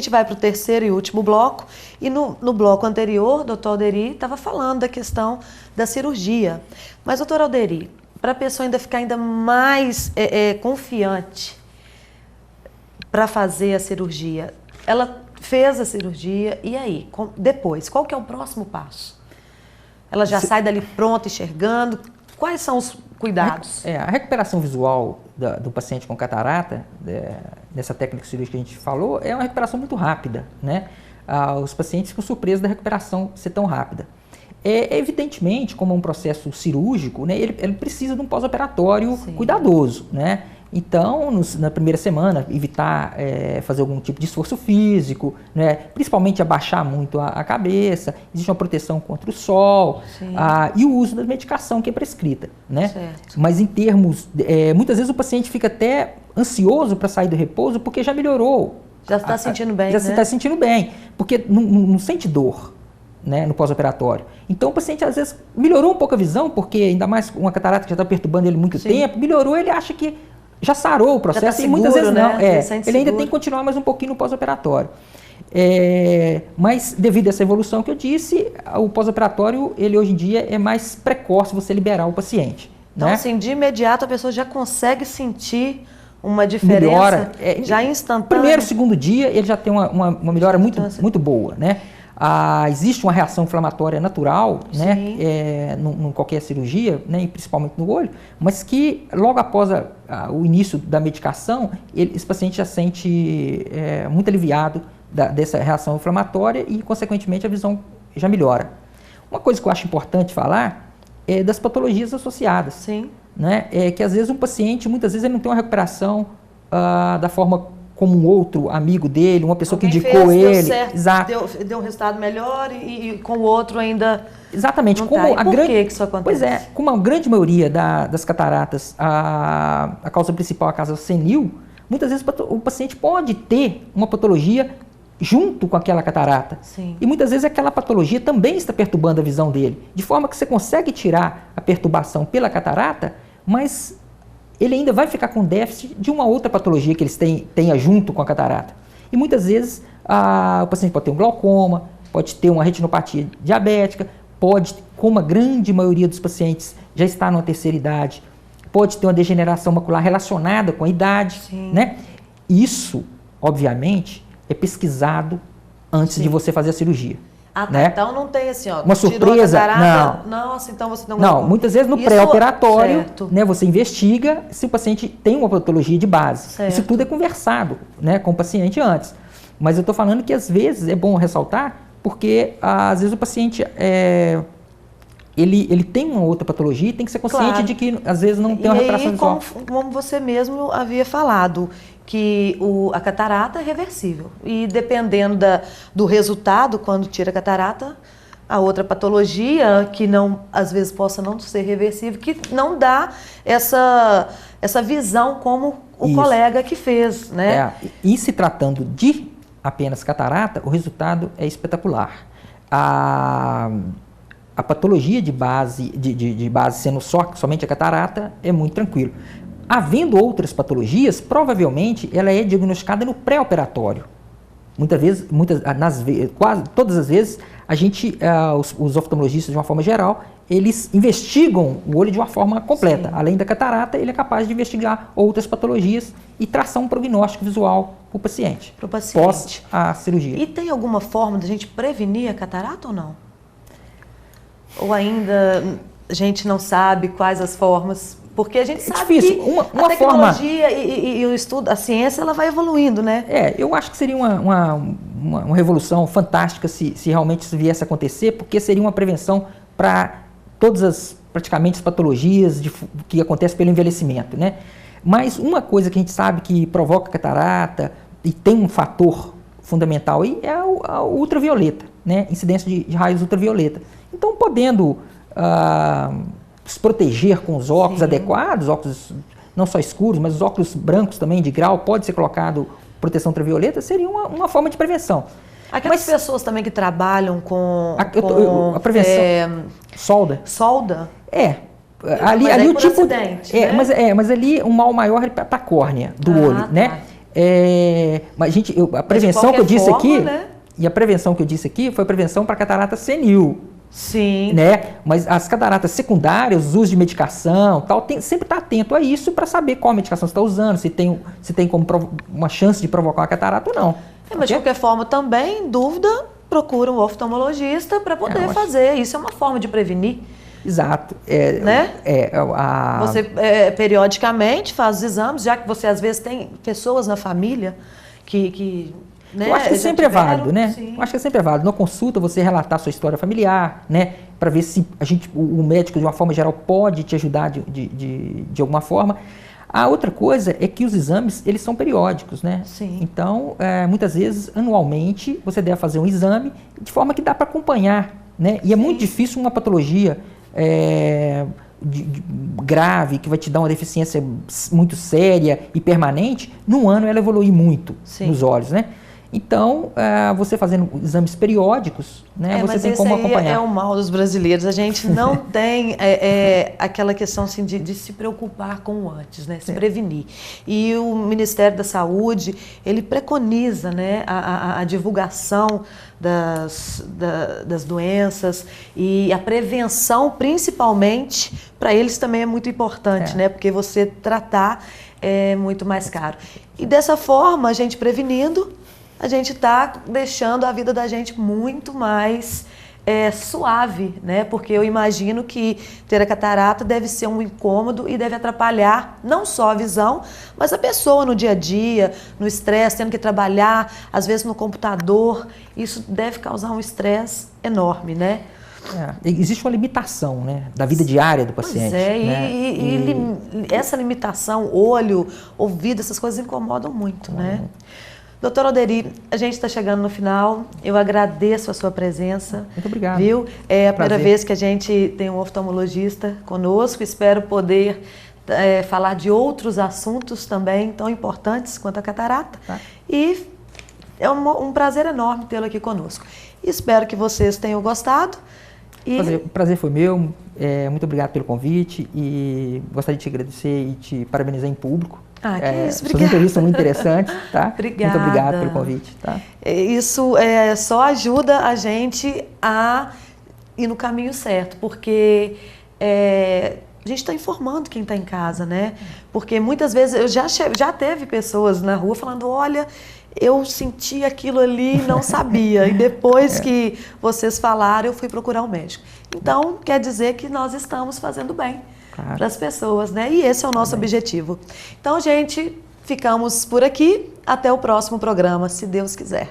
gente vai para o terceiro e último bloco, e no bloco anterior, o doutor Alderi estava falando da questão da cirurgia. Mas, doutor Alderi, para a pessoa ainda ficar ainda mais confiante para fazer a cirurgia, ela fez a cirurgia, e aí? Depois, qual que é o próximo passo? Ela já sai dali pronta, enxergando? Quais são os cuidados? A recuperação visual do paciente com catarata, dessa técnica cirúrgica que a gente falou, é uma recuperação muito rápida, né? Os pacientes ficam surpresos da recuperação ser tão rápida. Evidentemente, como é um processo cirúrgico, né, ele precisa de um pós-operatório cuidadoso, né? Então, na primeira semana, evitar fazer algum tipo de esforço físico, né? Principalmente abaixar muito a cabeça, existe uma proteção contra o sol, e o uso da medicação que é prescrita, né? Certo. Mas em termos, muitas vezes o paciente fica até ansioso para sair do repouso porque já melhorou. Já está sentindo bem, já né? Já está sentindo bem, porque não sente dor, né, no pós-operatório. Então o paciente às vezes melhorou um pouco a visão, porque ainda mais uma catarata que já está perturbando ele muito tempo, melhorou, ele acha que já sarou o processo, já tá seguro, e muitas vezes não. Né? Ele ainda tem que continuar mais um pouquinho no pós-operatório. Mas devido a essa evolução que eu disse, o pós-operatório, ele hoje em dia é mais precoce você liberar o paciente. Então, né? assim, de imediato a pessoa já consegue sentir uma diferença melhora, já instantânea. Primeiro, segundo dia, ele já tem uma melhora muito boa, né? Existe uma reação inflamatória natural, né, em qualquer cirurgia, né, e principalmente no olho, mas que logo após o início da medicação, esse paciente já sente muito aliviado dessa reação inflamatória e, consequentemente, a visão já melhora. Uma coisa que eu acho importante falar é das patologias associadas. Sim. Né, que às vezes um paciente, muitas vezes ele não tem uma recuperação da forma como um outro amigo dele, uma pessoa que indicou ele. Deu certo, exato. Deu um resultado melhor e com o outro ainda. Exatamente. Não Como tá. E por que isso acontece? Pois é, como a grande maioria das cataratas, a causa principal é a causa senil, muitas vezes o paciente pode ter uma patologia junto com aquela catarata. Sim. E muitas vezes aquela patologia também está perturbando a visão dele, de forma que você consegue tirar a perturbação pela catarata, mas ele ainda vai ficar com déficit de uma outra patologia que eles tenha junto com a catarata. E muitas vezes o paciente pode ter um glaucoma, pode ter uma retinopatia diabética, pode, como a grande maioria dos pacientes já está numa terceira idade, pode ter uma degeneração macular relacionada com a idade. Né? Isso, obviamente, é pesquisado antes de você fazer a cirurgia. Ah, tá. Né? Então não tem assim, uma surpresa, catarata, nossa, então você não, muitas vezes no pré-operatório, né, você investiga se o paciente tem uma patologia de base. Certo. Isso tudo é conversado, né, com o paciente antes. Mas eu estou falando que às vezes é bom ressaltar, porque às vezes o paciente ele tem uma outra patologia e tem que ser consciente de que às vezes não tem uma recuperação visual. Como você mesmo havia falado, que a catarata é reversível. E dependendo do resultado, quando tira a catarata, a outra patologia, que não, às vezes possa não ser reversível, que não dá essa visão como o colega que fez. Né? E se tratando de apenas catarata, o resultado é espetacular. A patologia de base sendo somente a catarata é muito tranquilo. Havendo outras patologias, provavelmente ela é diagnosticada no pré-operatório. Quase todas as vezes, os oftalmologistas, de uma forma geral, eles investigam o olho de uma forma completa. Sim. Além da catarata, ele é capaz de investigar outras patologias e traçar um prognóstico visual para o paciente. Pós a cirurgia. E tem alguma forma de a gente prevenir a catarata ou não? Ou ainda a gente não sabe quais as formas? Porque a gente sabe que a tecnologia e o estudo, a ciência, ela vai evoluindo, né? Eu acho que seria uma revolução fantástica se realmente isso viesse a acontecer, porque seria uma prevenção para todas praticamente as patologias que acontecem pelo envelhecimento, né? Mas uma coisa que a gente sabe que provoca catarata e tem um fator fundamental aí é a ultravioleta, né? Incidência de raios ultravioleta. Então, podendo se proteger com os óculos adequados, óculos não só escuros, mas os óculos brancos também de grau, pode ser colocado proteção ultravioleta, seria uma forma de prevenção. Aquelas pessoas também que trabalham com a prevenção. Solda? Ali o tipo. Acidente, né? Mas ali o mal maior é para a córnea do olho, né? Mas, gente, a prevenção que eu disse forma, aqui, né? e a prevenção que eu disse aqui foi prevenção para catarata senil. Sim. Né? Mas as cataratas secundárias, os usos de medicação, tal, sempre estar atento a isso para saber qual medicação você está usando, se tem como uma chance de provocar uma catarata ou não. Mas de qualquer forma também, em dúvida, procura um oftalmologista para poder fazer. Isso é uma forma de prevenir. Exato. Né? Você periodicamente faz os exames, já que você às vezes tem pessoas na família que né, eu acho que sempre é válido, né? Sim. Eu acho que sempre é válido. Na consulta, você relatar sua história familiar, né? Para ver se o médico, de uma forma geral, pode te ajudar de alguma forma. A outra coisa é que os exames, eles são periódicos, né? Sim. Então, muitas vezes, anualmente, você deve fazer um exame de forma que dá para acompanhar, né? E é muito difícil uma patologia grave, que vai te dar uma deficiência muito séria e permanente, num ano ela evoluir muito nos olhos, né? Então, você fazendo exames periódicos, né, você tem como acompanhar. Mas esse é o mal dos brasileiros. A gente não tem aquela questão assim, de se preocupar com o antes, né, se prevenir. E o Ministério da Saúde, ele preconiza, né, a divulgação das doenças e a prevenção, principalmente, para eles também é muito importante, né, porque você tratar é muito mais caro. E dessa forma, a gente prevenindo, a gente está deixando a vida da gente muito mais suave, né? Porque eu imagino que ter a catarata deve ser um incômodo e deve atrapalhar não só a visão, mas a pessoa no dia a dia, no estresse, tendo que trabalhar, às vezes no computador. Isso deve causar um estresse enorme, né? Existe uma limitação, né, da vida diária do paciente. Pois né? E essa limitação, olho, ouvido, essas coisas incomodam muito, né? Doutor Alderi, a gente está chegando no final. Eu agradeço a sua presença. Muito obrigado. Viu? É a primeira vez que a gente tem um oftalmologista conosco. Espero poder falar de outros assuntos também tão importantes quanto a catarata. E é um prazer enorme tê-lo aqui conosco. Espero que vocês tenham gostado. O prazer foi meu. Muito obrigado pelo convite e gostaria de te agradecer e te parabenizar em público. Que isso, obrigada. Suas entrevistas são muito interessantes, tá? Obrigada. Muito obrigado pelo convite, tá? Isso só ajuda a gente a ir no caminho certo, porque a gente está informando quem está em casa, né? Porque muitas vezes eu já teve pessoas na rua falando, olha, eu senti aquilo ali e não sabia. E depois que vocês falaram, eu fui procurar um médico. Então, quer dizer que nós estamos fazendo bem para as pessoas, né? E esse é o nosso objetivo. Então, gente, ficamos por aqui. Até o próximo programa, se Deus quiser.